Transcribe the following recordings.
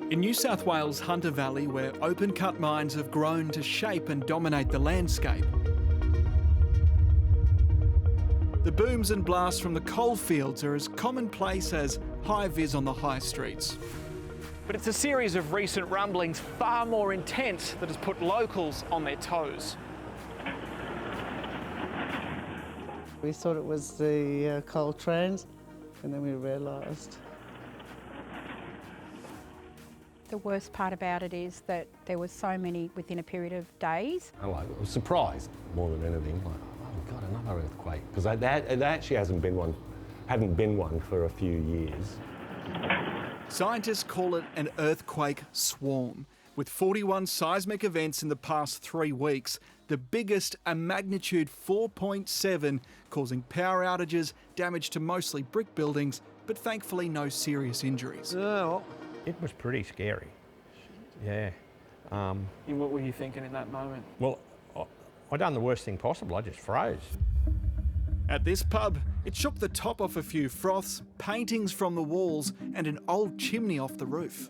In New South Wales' Hunter Valley, where open-cut mines have grown to shape and dominate the landscape, the booms and blasts from the coalfields are as commonplace as high-vis on the high streets. But it's a series of recent rumblings far more intense that has put locals on their toes. We thought it was the coal trains, and then we realised. The worst part about it is that there were so many within a period of days. I was surprised more than anything. Like, oh God, another earthquake, because there actually hadn't been one for a few years. Scientists call it an earthquake swarm. With 41 seismic events in the past 3 weeks, the biggest a magnitude 4.7, causing power outages, damage to mostly brick buildings, but thankfully no serious injuries. Oh, it was pretty scary. Yeah. What were you thinking in that moment? Well, I done the worst thing possible. I just froze. At this pub, it shook the top off a few froths, paintings from the walls, and an old chimney off the roof.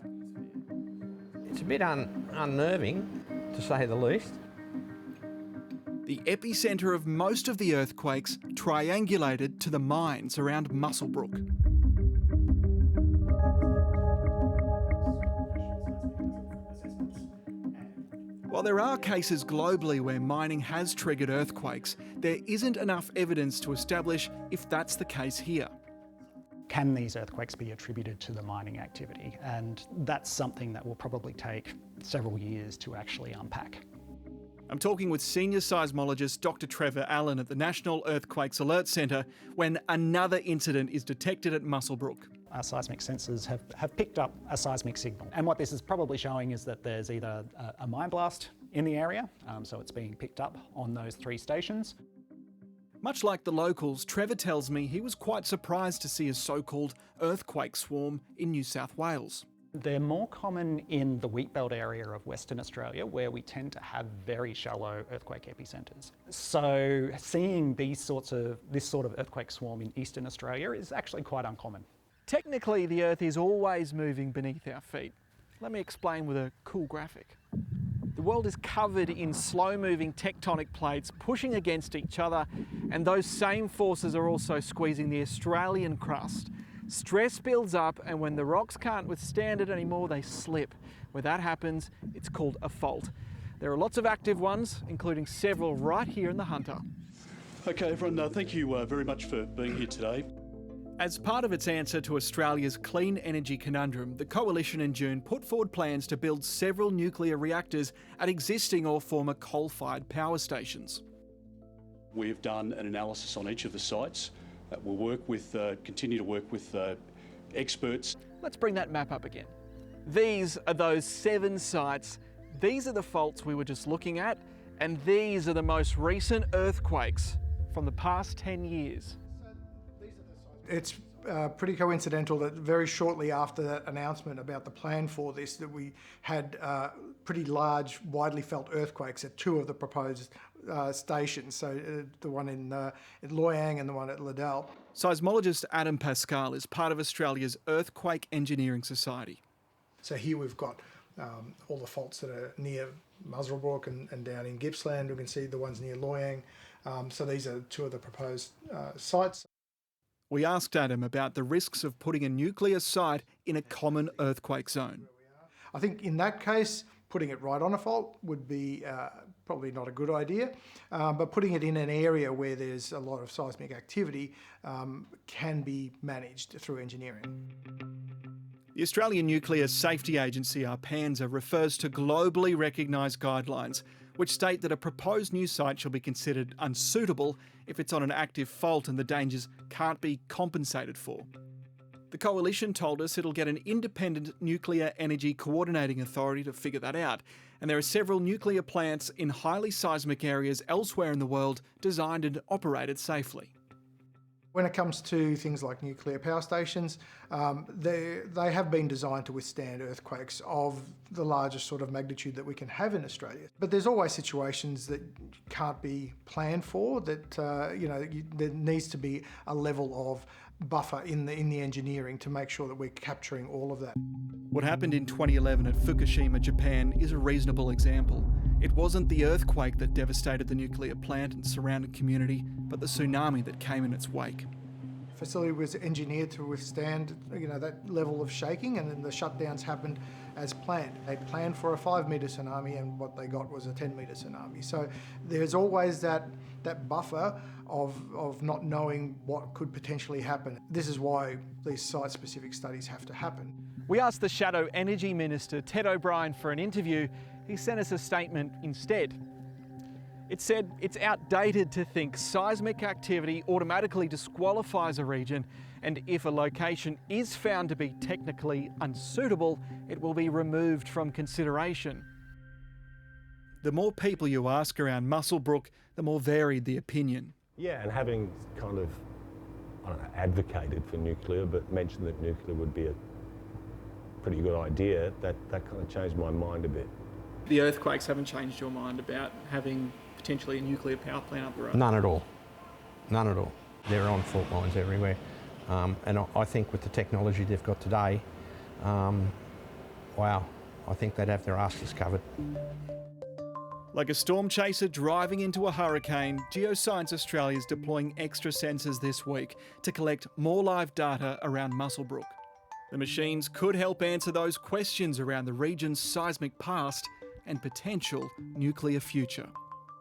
It's a bit unnerving, to say the least. The epicentre of most of the earthquakes triangulated to the mines around Muswellbrook. While there are cases globally where mining has triggered earthquakes, there isn't enough evidence to establish if that's the case here. Can these earthquakes be attributed to the mining activity? And that's something that will probably take several years to actually unpack. I'm talking with senior seismologist Dr. Trevor Allen at the National Earthquakes Alert Centre when another incident is detected at Muswellbrook. Our seismic sensors have picked up a seismic signal. And what this is probably showing is that there's either a mine blast in the area, so it's being picked up on those 3 stations. Much like the locals, Trevor tells me he was quite surprised to see a so-called earthquake swarm in New South Wales. They're more common in the wheatbelt area of Western Australia, where we tend to have very shallow earthquake epicentres. So seeing this sort of earthquake swarm in Eastern Australia is actually quite uncommon. Technically, the Earth is always moving beneath our feet. Let me explain with a cool graphic. The world is covered in slow-moving tectonic plates pushing against each other, and those same forces are also squeezing the Australian crust. Stress builds up, and when the rocks can't withstand it anymore, they slip. Where that happens, it's called a fault. There are lots of active ones, including several right here in the Hunter. Okay, everyone, thank you very much for being here today. As part of its answer to Australia's clean energy conundrum, the Coalition in June put forward plans to build several nuclear reactors at existing or former coal-fired power stations. We've done an analysis on each of the sites. We'll continue to work with experts. Let's bring that map up again. These are those 7 sites. These are the faults we were just looking at, and these are the most recent earthquakes from the past 10 years. It's pretty coincidental that very shortly after that announcement about the plan for this, that we had pretty large, widely felt earthquakes at 2 of the proposed stations, so the one in Loy Yang and the one at Liddell. Seismologist Adam Pascal is part of Australia's Earthquake Engineering Society. So here we've got all the faults that are near Muswellbrook and down in Gippsland. We can see the ones near Loy Yang. So these are 2 of the proposed sites. We asked Adam about the risks of putting a nuclear site in a common earthquake zone. I think in that case, putting it right on a fault would be probably not a good idea, but putting it in an area where there's a lot of seismic activity can be managed through engineering. The Australian Nuclear Safety Agency, ARPANSA, refers to globally recognised guidelines which state that a proposed new site shall be considered unsuitable if it's on an active fault and the dangers can't be compensated for. The Coalition told us it'll get an independent nuclear energy coordinating authority to figure that out, and there are several nuclear plants in highly seismic areas elsewhere in the world designed and operated safely. When it comes to things like nuclear power stations, they have been designed to withstand earthquakes of the largest sort of magnitude that we can have in Australia. But there's always situations that can't be planned for, that there needs to be a level of buffer in the engineering to make sure that we're capturing all of that. What happened in 2011 at Fukushima, Japan is a reasonable example. It wasn't the earthquake that devastated the nuclear plant and surrounding community, but the tsunami that came in its wake. The facility was engineered to withstand, that level of shaking, and then the shutdowns happened as planned. They planned for a 5-metre tsunami, and what they got was a 10-metre tsunami. So there's always that buffer of not knowing what could potentially happen. This is why these site-specific studies have to happen. We asked the Shadow Energy Minister, Ted O'Brien, for an interview. He sent us a statement instead. It said it's outdated to think seismic activity automatically disqualifies a region, and if a location is found to be technically unsuitable, it will be removed from consideration. The more people you ask around Muswellbrook, the more varied the opinion. Yeah, and having kind of, advocated for nuclear, but mentioned that nuclear would be a pretty good idea, that kind of changed my mind a bit. The earthquakes haven't changed your mind about having potentially a nuclear power plant up the road? None at all. None at all. They're on fault lines everywhere. And I think with the technology they've got today, wow, I think they'd have their asses covered. Like a storm chaser driving into a hurricane, Geoscience Australia is deploying extra sensors this week to collect more live data around Muswellbrook. The machines could help answer those questions around the region's seismic past and potential nuclear future.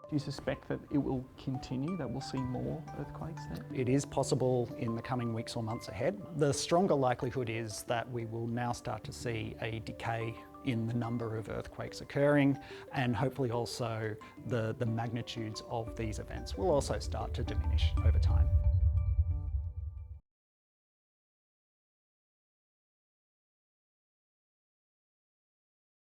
Do you suspect that it will continue, that we'll see more earthquakes then? It is possible in the coming weeks or months ahead. The stronger likelihood is that we will now start to see a decay in the number of earthquakes occurring, and hopefully also the magnitudes of these events will also start to diminish over time.